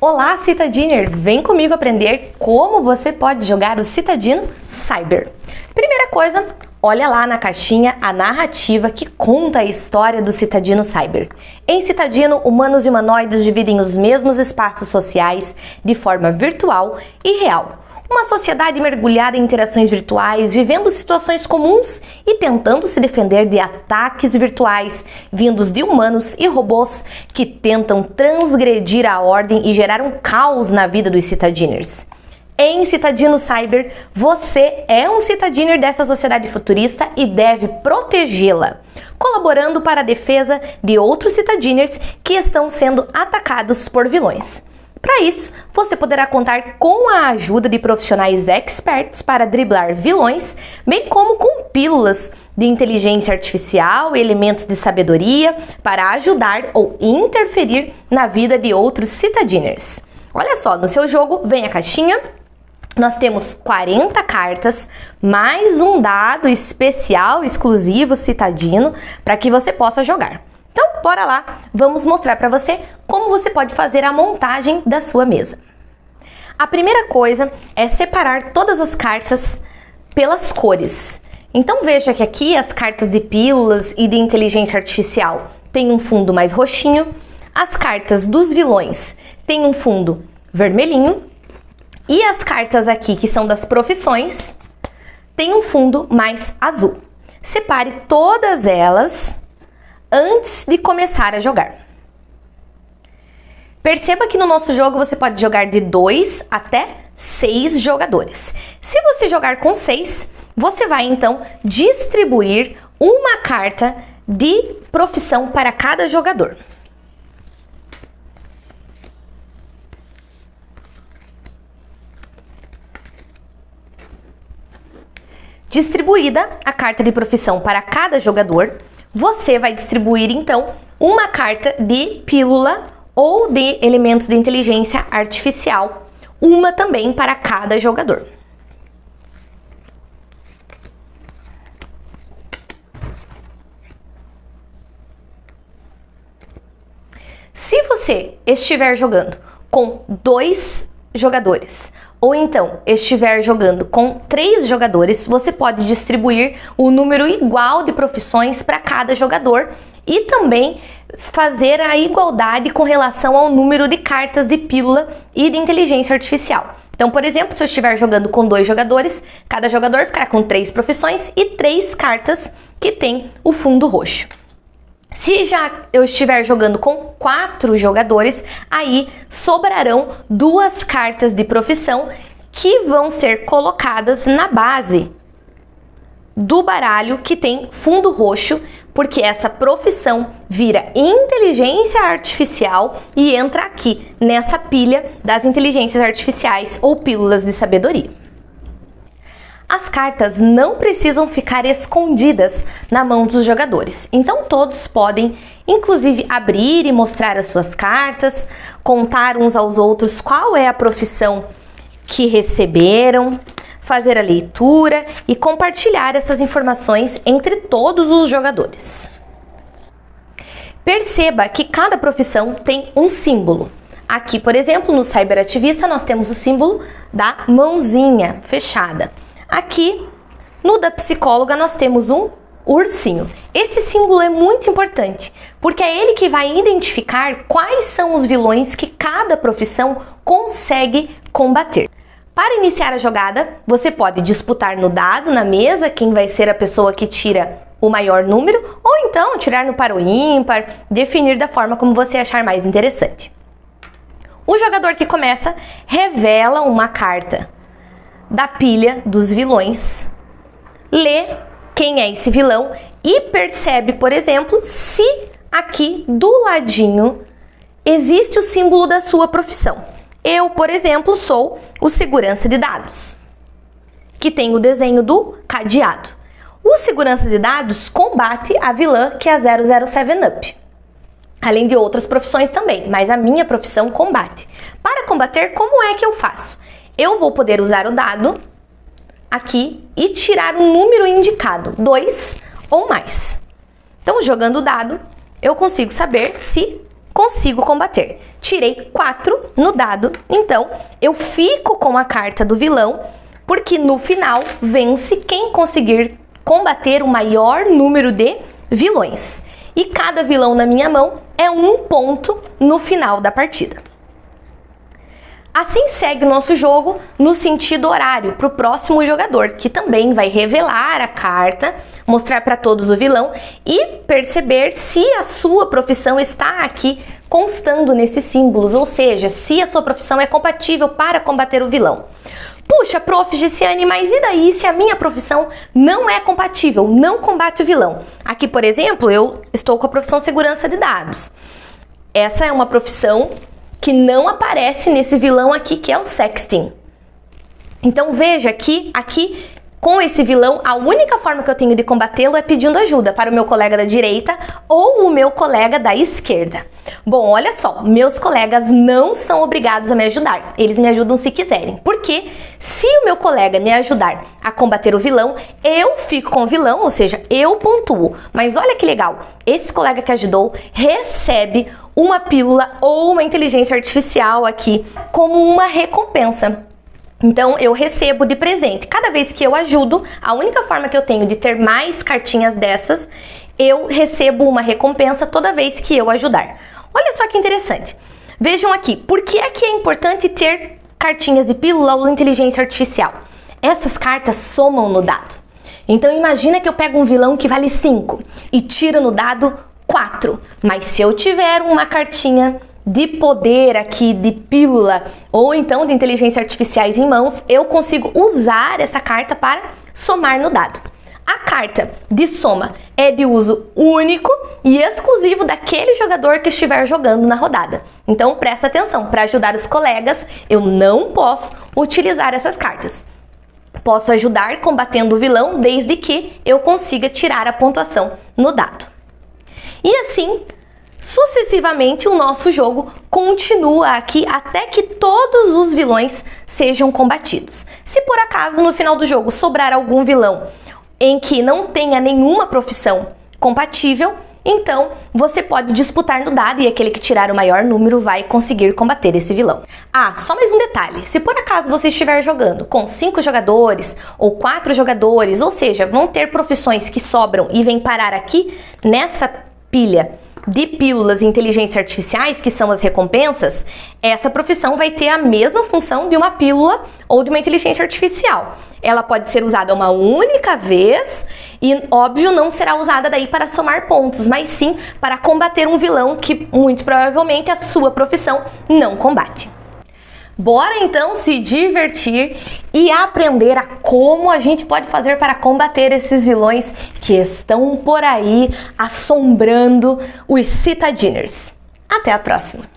Olá, Citadiner! Vem comigo aprender como você pode jogar o Citadino Cyber. Primeira coisa, olha lá na caixinha a narrativa que conta a história do Citadino Cyber. Em Citadino, humanos e humanoides dividem os mesmos espaços sociais de forma virtual e real. Uma sociedade mergulhada em interações virtuais, vivendo situações comuns e tentando se defender de ataques virtuais vindos de humanos e robôs que tentam transgredir a ordem e gerar um caos na vida dos citadiners. Em Citadino Cyber, você é um citadiner dessa sociedade futurista e deve protegê-la, colaborando para a defesa de outros citadiners que estão sendo atacados por vilões. Para isso, você poderá contar com a ajuda de profissionais experts para driblar vilões, bem como com pílulas de inteligência artificial e elementos de sabedoria para ajudar ou interferir na vida de outros citadiners. Olha só, no seu jogo vem a caixinha, nós temos 40 cartas, mais um dado especial, exclusivo citadino, para que você possa jogar. Então, bora lá, vamos mostrar para você como você pode fazer a montagem da sua mesa. A primeira coisa é separar todas as cartas pelas cores. Então veja que aqui as cartas de pílulas e de inteligência artificial têm um fundo mais roxinho, as cartas dos vilões têm um fundo vermelhinho e as cartas aqui que são das profissões têm um fundo mais azul. Separe todas elas antes de começar a jogar. Perceba que no nosso jogo você pode jogar de 2 até 6 jogadores. Se você jogar com 6, você vai então distribuir uma carta de profissão para cada jogador. Distribuída a carta de profissão para cada jogador, você vai distribuir, então, uma carta de pílula ou de elementos de inteligência artificial, uma também para cada jogador. Se você estiver jogando com 2 jogadores, ou então estiver jogando com 3 jogadores, você pode distribuir o número igual de profissões para cada jogador e também fazer a igualdade com relação ao número de cartas de pílula e de inteligência artificial. Então, por exemplo, se eu estiver jogando com 2 jogadores, cada jogador ficará com 3 profissões e 3 cartas que tem o fundo roxo. Se já eu estiver jogando com 4 jogadores, aí sobrarão 2 cartas de profissão que vão ser colocadas na base do baralho que tem fundo roxo, porque essa profissão vira inteligência artificial e entra aqui nessa pilha das inteligências artificiais ou pílulas de sabedoria. As cartas não precisam ficar escondidas na mão dos jogadores, então todos podem, inclusive, abrir e mostrar as suas cartas, contar uns aos outros qual é a profissão que receberam, fazer a leitura e compartilhar essas informações entre todos os jogadores. Perceba que cada profissão tem um símbolo. Aqui, por exemplo, no Cyberativista, nós temos o símbolo da mãozinha fechada. Aqui, no da psicóloga, nós temos um ursinho. Esse símbolo é muito importante, porque é ele que vai identificar quais são os vilões que cada profissão consegue combater. Para iniciar a jogada, você pode disputar no dado, na mesa, quem vai ser a pessoa que tira o maior número, ou então tirar no par ou ímpar, definir da forma como você achar mais interessante. O jogador que começa revela uma carta da pilha dos vilões, lê quem é esse vilão e percebe, por exemplo, se aqui do ladinho existe o símbolo da sua profissão. Eu, por exemplo, sou o segurança de dados, que tem o desenho do cadeado. O segurança de dados combate a vilã, que é a 007up. Além de outras profissões também, mas a minha profissão combate. Para combater, como é que eu faço? Eu vou poder usar o dado aqui e tirar um número indicado, 2 ou mais. Então, jogando o dado, eu consigo saber se consigo combater. Tirei 4 no dado, então eu fico com a carta do vilão, porque no final vence quem conseguir combater o maior número de vilões. E cada vilão na minha mão é 1 ponto no final da partida. Assim segue o nosso jogo no sentido horário para o próximo jogador, que também vai revelar a carta, mostrar para todos o vilão e perceber se a sua profissão está aqui constando nesses símbolos, ou seja, se a sua profissão é compatível para combater o vilão. Puxa, prof. Gessiane, mas e daí se a minha profissão não é compatível, não combate o vilão? Aqui, por exemplo, eu estou com a profissão segurança de dados. Essa é uma profissão que não aparece nesse vilão aqui, que é o sexting. Então veja que aqui com esse vilão, a única forma que eu tenho de combatê-lo é pedindo ajuda para o meu colega da direita ou o meu colega da esquerda. Bom, olha só, meus colegas não são obrigados a me ajudar, eles me ajudam se quiserem, porque se o meu colega me ajudar a combater o vilão, eu fico com o vilão, ou seja, eu pontuo. Mas olha que legal, esse colega que ajudou recebe uma pílula ou uma inteligência artificial aqui como uma recompensa. Então, eu recebo de presente. Cada vez que eu ajudo, a única forma que eu tenho de ter mais cartinhas dessas, eu recebo uma recompensa toda vez que eu ajudar. Olha só que interessante. Vejam aqui, por que é importante ter cartinhas de pílula ou inteligência artificial? Essas cartas somam no dado. Então, imagina que eu pego um vilão que vale 5 e tiro no dado 4. Mas se eu tiver uma cartinha de poder aqui, de pílula, ou então de inteligência artificiais em mãos, eu consigo usar essa carta para somar no dado. A carta de soma é de uso único e exclusivo daquele jogador que estiver jogando na rodada. Então presta atenção, para ajudar os colegas, eu não posso utilizar essas cartas. Posso ajudar combatendo o vilão desde que eu consiga tirar a pontuação no dado. E assim, sucessivamente, o nosso jogo continua aqui até que todos os vilões sejam combatidos. Se por acaso no final do jogo sobrar algum vilão em que não tenha nenhuma profissão compatível, então você pode disputar no dado e aquele que tirar o maior número vai conseguir combater esse vilão. Ah, só mais um detalhe, se por acaso você estiver jogando com 5 jogadores ou 4 jogadores, ou seja, vão ter profissões que sobram e vêm parar aqui nessa pilha de pílulas e inteligência artificiais, que são as recompensas, essa profissão vai ter a mesma função de uma pílula ou de uma inteligência artificial. Ela pode ser usada uma única vez e, óbvio, não será usada daí para somar pontos, mas sim para combater um vilão que, muito provavelmente, a sua profissão não combate. Bora então se divertir e aprender a como a gente pode fazer para combater esses vilões que estão por aí assombrando os citadiners. Até a próxima!